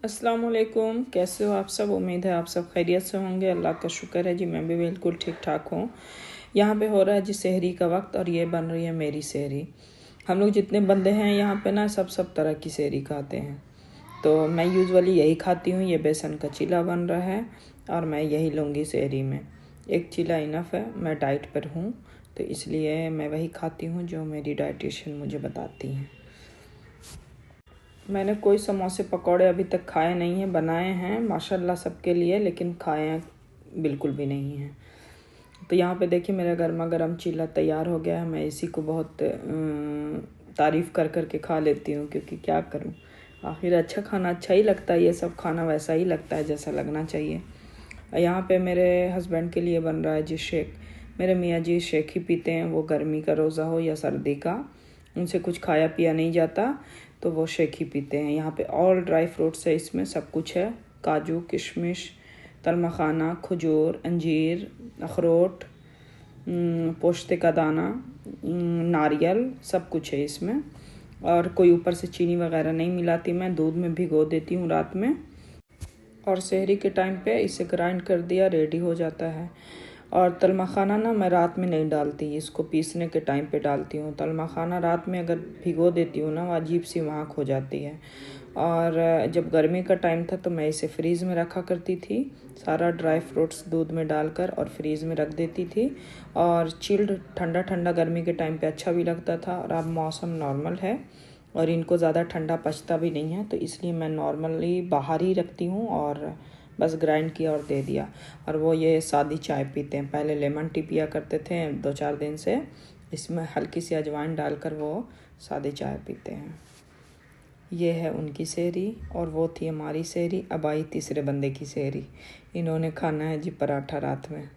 अस्सलाम वालेकुम। कैसे हो आप सब? उम्मीद है आप सब खैरियत से होंगे। अल्लाह का शुक्र है जी, मैं भी बिल्कुल ठीक ठाक हूँ। यहाँ पे हो रहा है जी सहरी का वक्त और ये बन रही है मेरी सहरी। हम लोग जितने बंदे हैं यहाँ पे ना सब तरह की सहरी खाते हैं। तो मैं यूजुअली यही खाती हूँ। ये बेसन का चीला बन रहा है और मैं यही लूँगी सहरी में। एक चीला इनफ है, मैं डाइट पर हूँ तो इसलिए मैं वही खाती हूँ जो मेरी डाइटिशियन मुझे बताती हैं। मैंने कोई समोसे पकौड़े अभी तक खाए नहीं हैं, बनाए हैं माशाल्लाह सबके लिए, लेकिन खाए बिल्कुल भी नहीं हैं। तो यहाँ पे देखिए मेरा गर्मा गर्म चीला तैयार हो गया है। मैं इसी को बहुत तारीफ़ कर कर के खा लेती हूँ, क्योंकि क्या करूँ, आखिर अच्छा खाना अच्छा ही लगता है। ये सब खाना वैसा ही लगता है जैसा लगना चाहिए। यहाँ पे मेरे हस्बैंड के लिए बन रहा है जी शेक। मेरे मियाँ जी शेक ही पीते हैं, वो गर्मी का रोज़ा हो या सर्दी का, उनसे कुछ खाया पिया नहीं जाता तो वो शेक ही पीते हैं। यहाँ पे ऑल ड्राई फ्रूट्स है, इसमें सब कुछ है, काजू किशमिश तलमखाना खजूर अंजीर अखरोट पोस्ते का दाना नारियल सब कुछ है इसमें। और कोई ऊपर से चीनी वगैरह नहीं मिलाती, मैं दूध में भिगो देती हूँ रात में और सहरी के टाइम पे इसे ग्राइंड कर दिया, रेडी हो जाता है। और तल मखाना ना मैं रात में नहीं डालती, इसको पीसने के टाइम पे डालती हूँ। तल मखाना रात में अगर भिगो देती हूँ ना, वो अजीब सी महक हो जाती है। और जब गर्मी का टाइम था तो मैं इसे फ्रीज़ में रखा करती थी, सारा ड्राई फ्रूट्स दूध में डालकर और फ्रीज़ में रख देती थी। और चिल्ड ठंडा ठंडा गर्मी के टाइम पे अच्छा भी लगता था। और अब मौसम नॉर्मल है और इनको ज़्यादा ठंडा पचता भी नहीं है, तो इसलिए मैं नॉर्मली बाहर ही रखती हूँ और बस ग्राइंड किया और दे दिया। और वो ये सादी चाय पीते हैं, पहले लेमन टी पिया करते थे 2-4 दिन से, इसमें हल्की सी अजवाइन डालकर वो सादी चाय पीते हैं। ये है उनकी सहरी और वो थी हमारी सहरी। अब आई तीसरे बंदे की सहरी, इन्होंने खाना है जी पराठा रात में।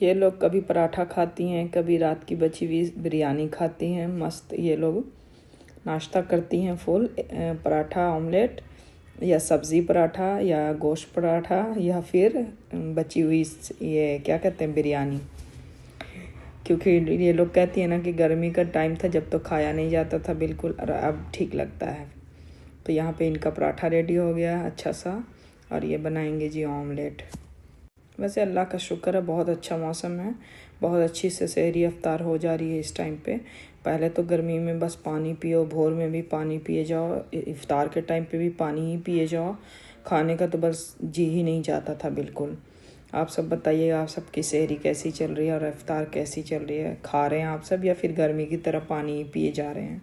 ये लोग कभी पराठा खाती हैं, कभी रात की बची हुई बिरयानी खाती हैं। मस्त ये लोग नाश्ता करती हैं फुल, पराठा ऑमलेट या सब्ज़ी पराठा या गोश्त पराठा या फिर बची हुई ये क्या कहते हैं बिरयानी। क्योंकि ये लोग कहती है ना कि गर्मी का टाइम था जब तो खाया नहीं जाता था बिल्कुल, और अब ठीक लगता है। तो यहाँ पे इनका पराठा रेडी हो गया अच्छा सा और ये बनाएंगे जी ऑमलेट। वैसे अल्लाह का शुक्र है बहुत अच्छा मौसम है, बहुत अच्छी से सहरी अफ्तार हो जा रही है इस टाइम पे। पहले तो गर्मी में बस पानी पियो, भोर में भी पानी पिए जाओ, इफ्तार के टाइम पे भी पानी ही पिए जाओ, खाने का तो बस जी ही नहीं जाता था बिल्कुल। आप सब बताइए, आप सबकी सहरी कैसी चल रही है और इफ्तार कैसी चल रही है? खा रहे हैं आप सब या फिर गर्मी की तरह पानी ही पिए जा रहे हैं?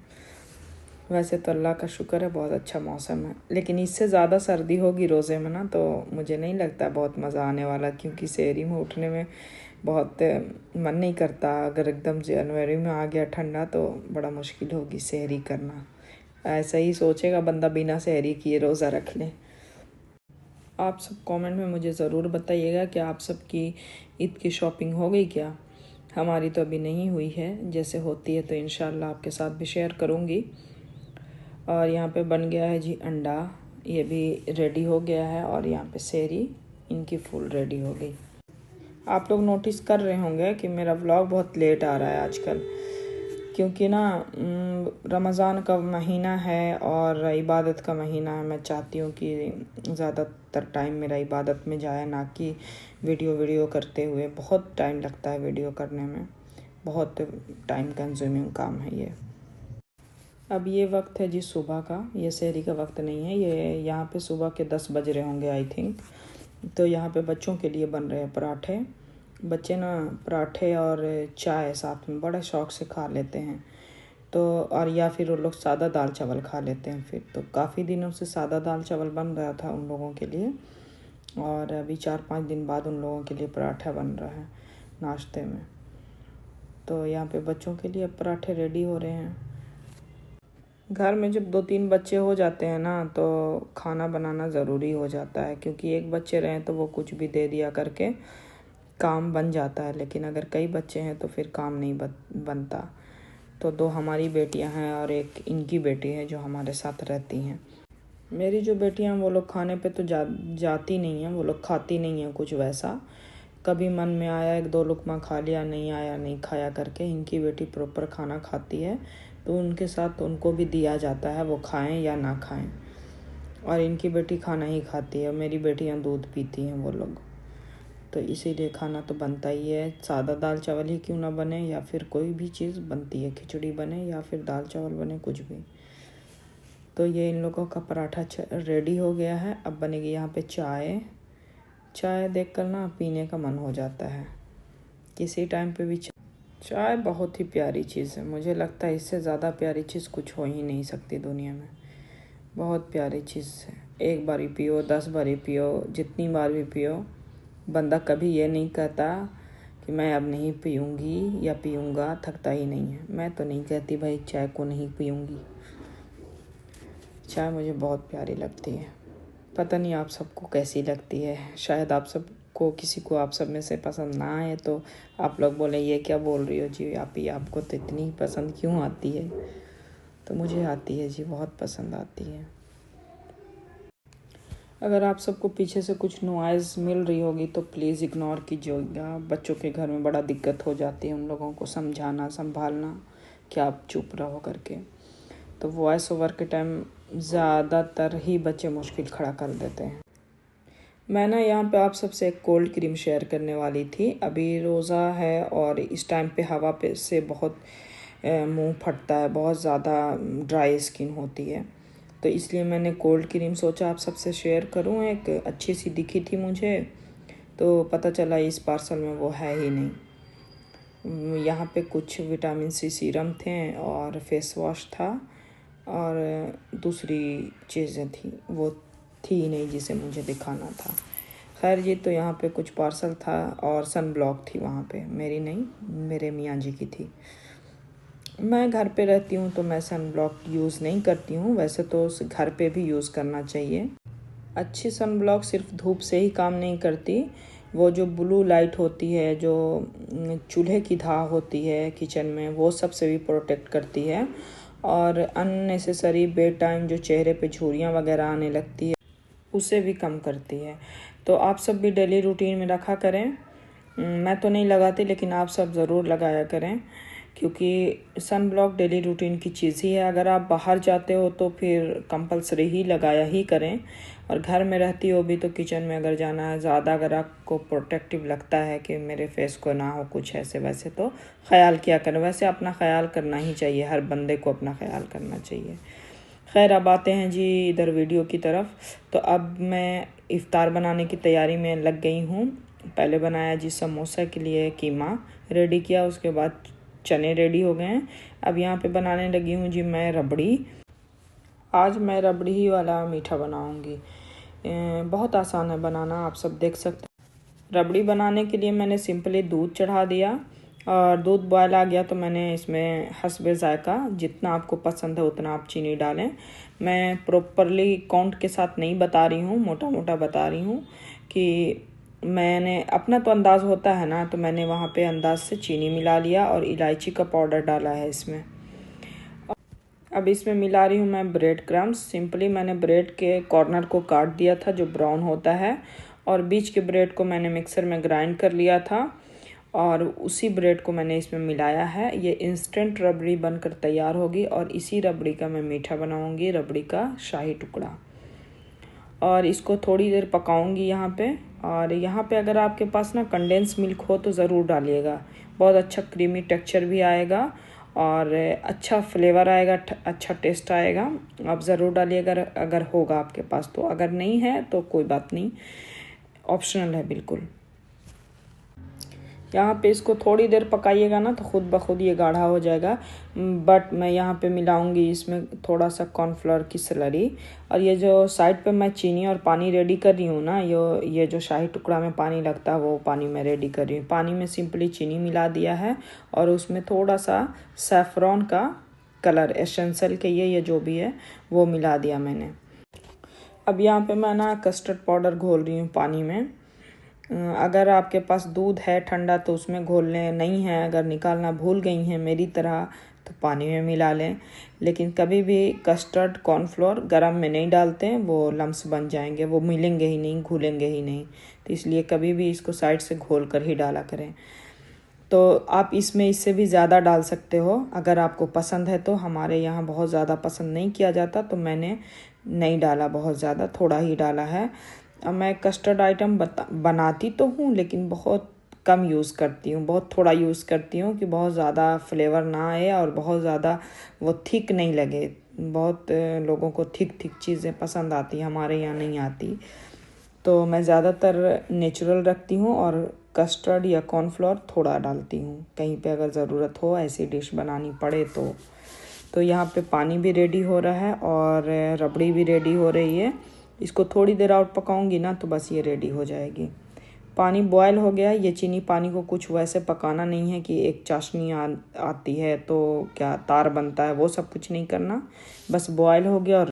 वैसे तो अल्लाह का शुक्र है बहुत अच्छा मौसम है, लेकिन इससे ज़्यादा सर्दी होगी रोज़े में ना तो मुझे नहीं लगता बहुत मज़ा आने वाला, क्योंकि सहरी में उठने में बहुत मन नहीं करता। अगर एकदम जनवरी में आ गया ठंडा तो बड़ा मुश्किल होगी सहरी करना। ऐसा ही सोचेगा बंदा बिना सहरी किए रोज़ा रख ले। आप सब कमेंट में मुझे ज़रूर बताइएगा कि आप सबकी ईद की शॉपिंग हो गई क्या? हमारी तो अभी नहीं हुई है, जैसे होती है तो इंशाल्लाह आपके साथ भी शेयर करूँगी। और यहाँ पे बन गया है जी अंडा, ये भी रेडी हो गया है। और यहाँ पे सहरी इनकी फुल रेडी हो गई। आप लोग नोटिस कर रहे होंगे कि मेरा व्लॉग बहुत लेट आ रहा है आजकल, क्योंकि ना रमज़ान का महीना है और इबादत का महीना है। मैं चाहती हूँ कि ज़्यादातर टाइम मेरा इबादत में जाए, ना कि वीडियो करते हुए। बहुत टाइम लगता है वीडियो करने में, बहुत टाइम कंज्यूमिंग काम है ये। अब ये वक्त है जी सुबह का, ये सहरी का वक्त नहीं है, ये यहाँ पे सुबह के 10 बज रहे होंगे आई थिंक। तो यहाँ पे बच्चों के लिए बन रहे हैं पराठे। बच्चे ना पराठे और चाय साथ में बड़े शौक़ से खा लेते हैं। तो और या फिर वो लोग सादा दाल चावल खा लेते हैं। फिर तो काफ़ी दिनों से सादा दाल चावल बन रहा था उन लोगों के लिए, और अभी 4-5 दिन बाद उन लोगों के लिए पराठा बन रहा है नाश्ते में। तो यहाँ पे बच्चों के लिए पराठे रेडी हो रहे हैं। घर में जब 2-3 बच्चे हो जाते हैं ना तो खाना बनाना ज़रूरी हो जाता है, क्योंकि एक बच्चे रहें तो वो कुछ भी दे दिया करके काम बन जाता है, लेकिन अगर कई बच्चे हैं तो फिर काम नहीं बनता। तो 2 हमारी बेटियां हैं और एक इनकी बेटी है जो हमारे साथ रहती हैं। मेरी जो बेटियां वो लोग खाने पे तो जाती नहीं हैं, वो लोग खाती नहीं हैं कुछ वैसा। कभी मन में आया 1-2 लुकमा खा लिया, नहीं आया नहीं खाया करके। इनकी बेटी प्रॉपर खाना खाती है, तो उनके साथ उनको भी दिया जाता है, वो खाएं या ना खाएं। और इनकी बेटी खाना ही खाती है, मेरी बेटियां दूध पीती हैं वो लोग। तो इसीलिए खाना तो बनता ही है, सादा दाल चावल ही क्यों ना बने, या फिर कोई भी चीज़ बनती है, खिचड़ी बने या फिर दाल चावल बने, कुछ भी। तो ये इन लोगों का पराठा रेडी हो गया है। अब बनेगी यहाँ पे चाय। चाय देखकर ना पीने का मन हो जाता है किसी टाइम पे भी। चाय बहुत ही प्यारी चीज़ है, मुझे लगता है इससे ज़्यादा प्यारी चीज़ कुछ हो ही नहीं सकती दुनिया में। बहुत प्यारी चीज़ है, एक बारी पियो, 10 बारी पियो, जितनी बार भी पियो। बंदा कभी ये नहीं कहता कि मैं अब नहीं पीऊँगी या पीऊँगा, थकता ही नहीं है। मैं तो नहीं कहती भाई चाय को नहीं पीऊँगी। चाय मुझे बहुत प्यारी लगती है। पता नहीं आप सबको कैसी लगती है, शायद आप सबको, किसी को आप सब में से पसंद ना आए तो आप लोग बोले ये क्या बोल रही हो जी आप ही, आपको तो इतनी पसंद क्यों आती है। तो मुझे आती है जी, बहुत पसंद आती है। अगर आप सबको पीछे से कुछ नॉइज़ मिल रही होगी तो प्लीज़ इग्नोर कीजिएगा। बच्चों के घर में बड़ा दिक्कत हो जाती है उन लोगों को समझाना संभालना कि आप चुप रहो करके। तो वॉइस ओवर के टाइम ज़्यादातर ही बच्चे मुश्किल खड़ा कर देते हैं। मैं ना यहाँ पे आप सबसे एक कोल्ड क्रीम शेयर करने वाली थी। अभी रोज़ा है और इस टाइम पे हवा पे से बहुत मुंह फटता है, बहुत ज़्यादा ड्राई स्किन होती है। तो इसलिए मैंने कोल्ड क्रीम सोचा आप सबसे शेयर करूँ। एक अच्छी सी दिखी थी मुझे, तो पता चला इस पार्सल में वो है ही नहीं। यहाँ पे कुछ विटामिन सी सीरम थे और फेस वॉश था और दूसरी चीज़ें थी, वो थी ही नहीं जिसे मुझे दिखाना था। खैर ये तो यहाँ पे कुछ पार्सल था और सन ब्लॉक थी वहाँ पे, मेरी नहीं, मेरे मियाँ जी की थी। मैं घर पे रहती हूँ तो मैं सन ब्लॉक यूज़ नहीं करती हूँ, वैसे तो घर पे भी यूज़ करना चाहिए। अच्छी सन ब्लॉक सिर्फ धूप से ही काम नहीं करती, वो जो ब्लू लाइट होती है, जो चूल्हे की धाह होती है किचन में, वो सबसे भी प्रोटेक्ट करती है। और अननेसेसरी बे टाइम जो चेहरे पे झुर्रियाँ वगैरह आने लगती है उसे भी कम करती है। तो आप सब भी डेली रूटीन में रखा करें। मैं तो नहीं लगाती लेकिन आप सब ज़रूर लगाया करें, क्योंकि सन ब्लॉक डेली रूटीन की चीज़ ही है। अगर आप बाहर जाते हो तो फिर कंपलसरी ही लगाया ही करें, और घर में रहती हो भी तो किचन में अगर जाना है ज़्यादा, अगर आपको प्रोटेक्टिव लगता है कि मेरे फेस को ना हो कुछ ऐसे वैसे, तो ख्याल किया करें। वैसे अपना ख्याल करना ही चाहिए, हर बंदे को अपना ख्याल करना चाहिए। खैर अब आते हैं जी इधर वीडियो की तरफ। तो अब मैं इफ़्तार बनाने की तैयारी में लग गई हूँ। पहले बनाया जी समोसा के लिए कीमा रेडी किया, उसके बाद चने रेडी हो गए हैं। अब यहाँ पे बनाने लगी हूँ जी मैं रबड़ी। आज मैं रबड़ी ही वाला मीठा बनाऊँगी। बहुत आसान है बनाना, आप सब देख सकते हैं। रबड़ी बनाने के लिए मैंने सिंपली दूध चढ़ा दिया और दूध बॉयल आ गया तो मैंने इसमें हस्बे ज़ायक़ा जितना आपको पसंद है उतना आप चीनी डालें। मैं प्रॉपरली काउंट के साथ नहीं बता रही हूँ, मोटा मोटा बता रही हूँ कि मैंने अपना तो अंदाज़ होता है ना, तो मैंने वहाँ पे अंदाज से चीनी मिला लिया और इलायची का पाउडर डाला है इसमें। अब इसमें मिला रही हूँ मैं ब्रेड क्रम्स। सिंपली मैंने ब्रेड के कॉर्नर को काट दिया था जो ब्राउन होता है, और बीच के ब्रेड को मैंने मिक्सर में ग्राइंड कर लिया था और उसी ब्रेड को मैंने इसमें मिलाया है। ये इंस्टेंट रबड़ी बनकर तैयार होगी और इसी रबड़ी का मैं मीठा बनाऊंगी, रबड़ी का शाही टुकड़ा। और इसको थोड़ी देर पकाऊंगी यहाँ पे। और यहाँ पे अगर आपके पास ना कंडेंस मिल्क हो तो ज़रूर डालिएगा, बहुत अच्छा क्रीमी टेक्सचर भी आएगा और अच्छा फ्लेवर आएगा, अच्छा टेस्ट आएगा। आप ज़रूर डालिएगा अगर होगा आपके पास तो, अगर नहीं है तो कोई बात नहीं, ऑप्शनल है बिल्कुल। यहाँ पे इसको थोड़ी देर पकाइएगा ना तो खुद ब खुद ये गाढ़ा हो जाएगा। बट मैं यहाँ पे मिलाऊंगी इसमें थोड़ा सा कॉर्नफ्लोर की स्लरी। और ये जो साइड पे मैं चीनी और पानी रेडी कर रही हूँ ना, ये जो शाही टुकड़ा में पानी लगता है वो पानी मैं रेडी कर रही हूँ। पानी में सिंपली चीनी मिला दिया है और उसमें थोड़ा सा सैफ़रॉन का कलर, एसेंशियल के ये जो भी है वो मिला दिया मैंने। अब यहाँ पे मैं ना कस्टर्ड पाउडर घोल रही हूँ पानी में। अगर आपके पास दूध है ठंडा तो उसमें घोल लें, नहीं है अगर निकालना भूल गई हैं मेरी तरह तो पानी में मिला लें। लेकिन कभी भी कस्टर्ड कॉर्नफ्लोर गरम में नहीं डालते हैं, वो लम्स बन जाएंगे, वो मिलेंगे ही नहीं, घुलेंगे ही नहीं। तो इसलिए कभी भी इसको साइड से घोल कर ही डाला करें। तो आप इसमें इससे भी ज़्यादा डाल सकते हो अगर आपको पसंद है तो। हमारे यहाँ बहुत ज़्यादा पसंद नहीं किया जाता तो मैंने नहीं डाला, बहुत ज़्यादा, थोड़ा ही डाला है। अब मैं कस्टर्ड आइटम बनाती तो हूँ लेकिन बहुत कम यूज़ करती हूँ, बहुत थोड़ा यूज़ करती हूँ कि बहुत ज़्यादा फ्लेवर ना आए और बहुत ज़्यादा वो थिक नहीं लगे। बहुत लोगों को थिक थिक चीज़ें पसंद आती, हमारे यहाँ नहीं आती। तो मैं ज़्यादातर नेचुरल रखती हूँ और कस्टर्ड या कॉर्नफ्लोर थोड़ा डालती हूँ, कहीं पे अगर ज़रूरत हो ऐसी डिश बनानी पड़े तो यहाँ पे पानी भी रेडी हो रहा है और रबड़ी भी रेडी हो रही है। इसको थोड़ी देर और पकाऊंगी ना तो बस ये रेडी हो जाएगी। पानी बॉयल हो गया। ये चीनी पानी को कुछ वैसे पकाना नहीं है कि एक चाशनी आती है तो क्या तार बनता है, वो सब कुछ नहीं करना। बस बॉयल हो गया और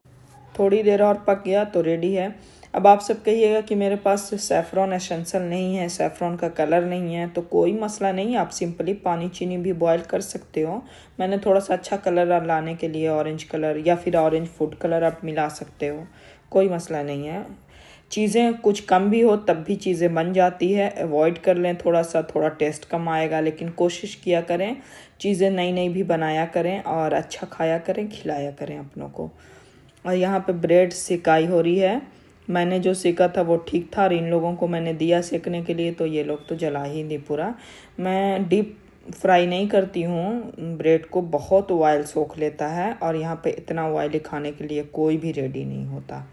थोड़ी देर और पक गया तो रेडी है। अब आप सब कहिएगा कि मेरे पास सैफ़रॉन एसेंशियल नहीं है, सैफ़रॉन का कलर नहीं है, तो कोई मसला नहीं, आप सिंपली पानी चीनी भी बॉयल कर सकते हो। मैंने थोड़ा सा अच्छा कलर लाने के लिए ऑरेंज कलर या फिर ऑरेंज फूड कलर आप मिला सकते हो, कोई मसला नहीं है। चीज़ें कुछ कम भी हो तब भी चीज़ें बन जाती है। अवॉइड कर लें थोड़ा सा, थोड़ा टेस्ट कम आएगा, लेकिन कोशिश किया करें चीज़ें नई नई भी बनाया करें और अच्छा खाया करें, खिलाया करें अपनों को। और यहाँ पे ब्रेड सेकाई हो रही है। मैंने जो सेका था वो ठीक था और इन लोगों को मैंने दिया सेकने के लिए, तो ये लोग तो जला ही नहीं पूरा। मैं डीप फ्राई नहीं करती हूँ, ब्रेड को बहुत ऑयल सोख लेता है और यहाँ पे इतना ऑयली खाने के लिए कोई भी रेडी नहीं होता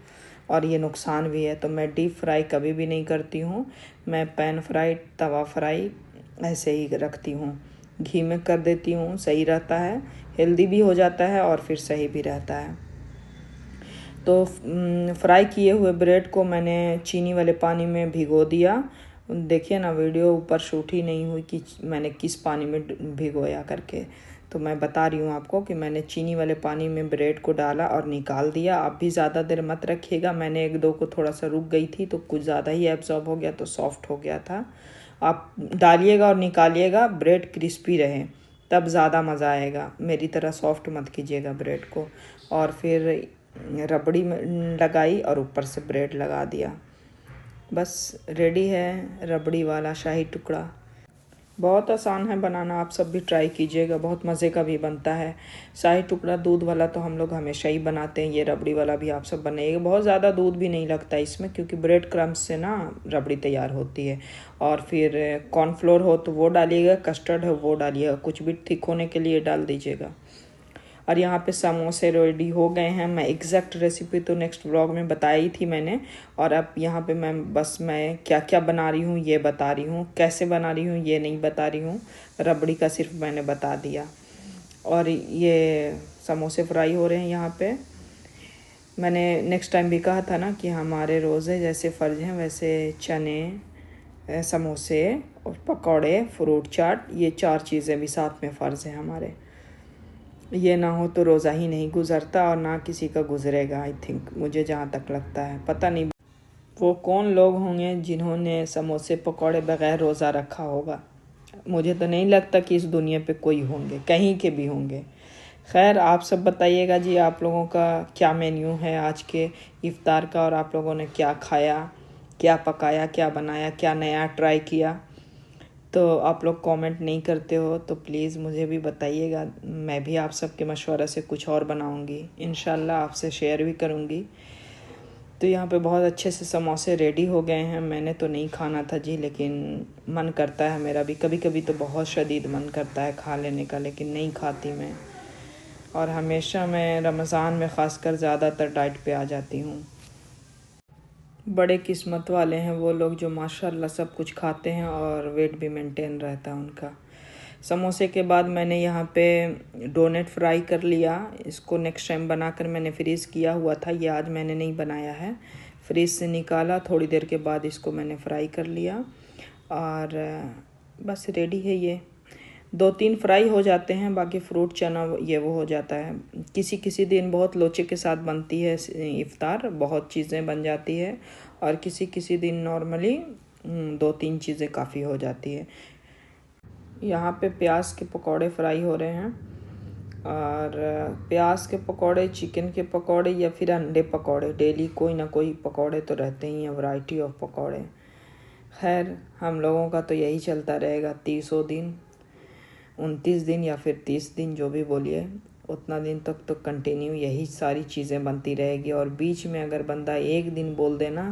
और ये नुकसान भी है। तो मैं डीप फ्राई कभी भी नहीं करती हूँ, मैं पैन फ्राई, तवा फ्राई ऐसे ही रखती हूँ। घी में कर देती हूँ, सही रहता है, हेल्दी भी हो जाता है और फिर सही भी रहता है। तो फ्राई किए हुए ब्रेड को मैंने चीनी वाले पानी में भिगो दिया। देखिए ना, वीडियो ऊपर शूट ही नहीं हुई कि मैंने किस पानी में भिगोया करके। तो मैं बता रही हूँ आपको कि मैंने चीनी वाले पानी में ब्रेड को डाला और निकाल दिया। आप भी ज़्यादा देर मत रखिएगा, मैंने एक दो को थोड़ा सा रुक गई थी तो कुछ ज़्यादा ही एब्जॉर्ब हो गया तो सॉफ्ट हो गया था। आप डालिएगा और निकालिएगा, ब्रेड क्रिस्पी रहे तब ज़्यादा मज़ा आएगा, मेरी तरह सॉफ्ट मत कीजिएगा ब्रेड को। और फिर रबड़ी में लगाई और ऊपर से ब्रेड लगा दिया, बस रेडी है रबड़ी वाला शाही टुकड़ा। बहुत आसान है बनाना, आप सब भी ट्राई कीजिएगा, बहुत मज़े का भी बनता है। शाही टुकड़ा दूध वाला तो हम लोग हमेशा ही बनाते हैं, ये रबड़ी वाला भी आप सब बनाइएगा। बहुत ज़्यादा दूध भी नहीं लगता इसमें क्योंकि ब्रेड क्रम्स से ना रबड़ी तैयार होती है। और फिर कॉर्नफ्लोर हो तो वो डालिएगा, कस्टर्ड हो वो डालिएगा, कुछ भी थिक होने के लिए डाल दीजिएगा। और यहाँ पे समोसे रेडी हो गए हैं। मैं एग्जैक्ट रेसिपी तो नेक्स्ट व्लॉग में बताई थी मैंने, और अब यहाँ पे मैं क्या क्या बना रही हूँ ये बता रही हूँ, कैसे बना रही हूँ ये नहीं बता रही हूँ, रबड़ी का सिर्फ मैंने बता दिया। और ये समोसे फ्राई हो रहे हैं यहाँ पे। मैंने नेक्स्ट टाइम भी कहा था ना कि हमारे रोज़े जैसे फ़र्ज हैं वैसे चने, समोसे और पकौड़े, फ्रूट चाट, ये 4 चीज़ें भी साथ में फ़र्ज़ हैं हमारे। ये ना हो तो रोज़ा ही नहीं गुज़रता और ना किसी का गुज़रेगा। आई थिंक, मुझे जहाँ तक लगता है, पता नहीं वो कौन लोग होंगे जिन्होंने समोसे पकौड़े बग़ैर रोज़ा रखा होगा। मुझे तो नहीं लगता कि इस दुनिया पे कोई होंगे, कहीं के भी होंगे। खैर, आप सब बताइएगा जी, आप लोगों का क्या मेन्यू है आज के इफ़्तार का, और आप लोगों ने क्या खाया, क्या पकाया, क्या बनाया, क्या नया ट्राई किया। तो आप लोग कमेंट नहीं करते हो तो प्लीज़ मुझे भी बताइएगा, मैं भी आप सबके मशवरे से कुछ और बनाऊंगी, इंशाल्लाह आपसे शेयर भी करूंगी। तो यहाँ पे बहुत अच्छे से समोसे रेडी हो गए हैं। मैंने तो नहीं खाना था जी, लेकिन मन करता है मेरा भी, कभी कभी तो बहुत शदीद मन करता है खा लेने का, लेकिन नहीं खाती मैं। और हमेशा मैं रमज़ान में ख़ासकर ज़्यादातर डाइट पे आ जाती हूँ। बड़े किस्मत वाले हैं वो लोग जो माशाल्लाह सब कुछ खाते हैं और वेट भी मेंटेन रहता है उनका। समोसे के बाद मैंने यहाँ पे डोनेट फ्राई कर लिया। इसको नेक्स्ट टाइम बनाकर मैंने फ्रीज़ किया हुआ था, ये आज मैंने नहीं बनाया है, फ्रीज़ से निकाला, थोड़ी देर के बाद इसको मैंने फ्राई कर लिया और बस रेडी है ये। 2-3 फ्राई हो जाते हैं, बाकी फ्रूट चना ये वो हो जाता है। किसी किसी दिन बहुत लोचे के साथ बनती है इफ़्तार, बहुत चीज़ें बन जाती है, और किसी किसी दिन नॉर्मली 2-3 चीज़ें काफ़ी हो जाती है। यहाँ पे प्याज के पकौड़े फ्राई हो रहे हैं, और प्याज के पकौड़े, चिकन के पकौड़े या फिर अंडे पकौड़े, डेली कोई ना कोई पकौड़े तो रहते ही हैं, वैरायटी ऑफ पकौड़े। खैर, हम लोगों का तो यही चलता रहेगा 30 दिन, 29 दिन या फिर 30 दिन, जो भी बोलिए, उतना दिन तक तो कंटिन्यू यही सारी चीज़ें बनती रहेगी। और बीच में अगर बंदा एक दिन बोल देना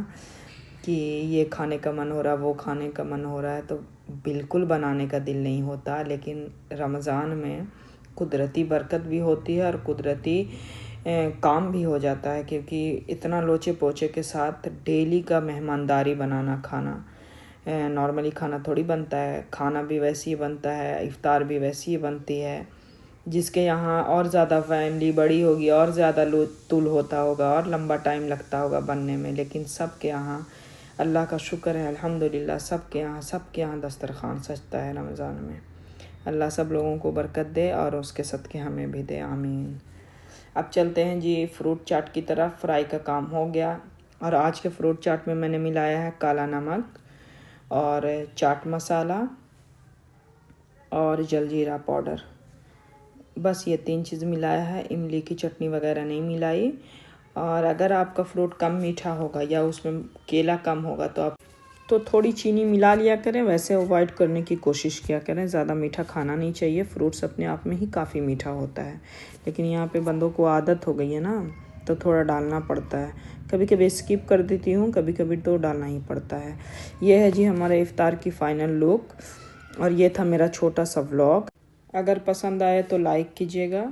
कि ये खाने का मन हो रहा, वो खाने का मन हो रहा है, तो बिल्कुल बनाने का दिल नहीं होता। लेकिन रमज़ान में कुदरती बरकत भी होती है और कुदरती काम भी हो जाता है, क्योंकि इतना लोचे पोचे के साथ डेली का मेहमानदारी बनाना खाना, नॉर्मली खाना थोड़ी बनता है। खाना भी वैसे ही बनता है, इफ़्तार भी वैसी ही बनती है। जिसके यहाँ और ज़्यादा फैमिली बड़ी होगी और ज़्यादा तुल होता होगा और लंबा टाइम लगता होगा बनने में, लेकिन सबके यहाँ अल्लाह का शुक्र है अल्हम्दुलिल्लाह सबके यहाँ दस्तरखान सजता है रमज़ान में। अल्लाह सब लोगों को बरकत दे और उसके सदक़े हमें भी दे, आमीन। अब चलते हैं जी फ्रूट चाट की तरफ। फ्राई का काम हो गया और आज के फ्रूट चाट में मैंने मिलाया है काला नमक और चाट मसाला और जलजीरा पाउडर, बस ये 3 चीज़ मिलाया है। इमली की चटनी वगैरह नहीं मिलाई। और अगर आपका फ्रूट कम मीठा होगा या उसमें केला कम होगा तो आप थोड़ी चीनी मिला लिया करें, वैसे अवॉइड करने की कोशिश किया करें। ज़्यादा मीठा खाना नहीं चाहिए, फ्रूट्स अपने आप में ही काफ़ी मीठा होता है, लेकिन यहाँ पे बंदों को आदत हो गई है ना, तो थोड़ा डालना पड़ता है। कभी कभी स्किप कर देती हूँ, कभी कभी तो डालना ही पड़ता है। ये है जी हमारे इफ़्तार की फ़ाइनल लुक और ये था मेरा छोटा सा व्लॉग। अगर पसंद आए तो लाइक कीजिएगा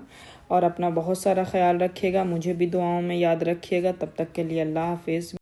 और अपना बहुत सारा ख्याल रखिएगा। मुझे भी दुआओं में याद रखिएगा। तब तक के लिए अल्लाह हाफिज़।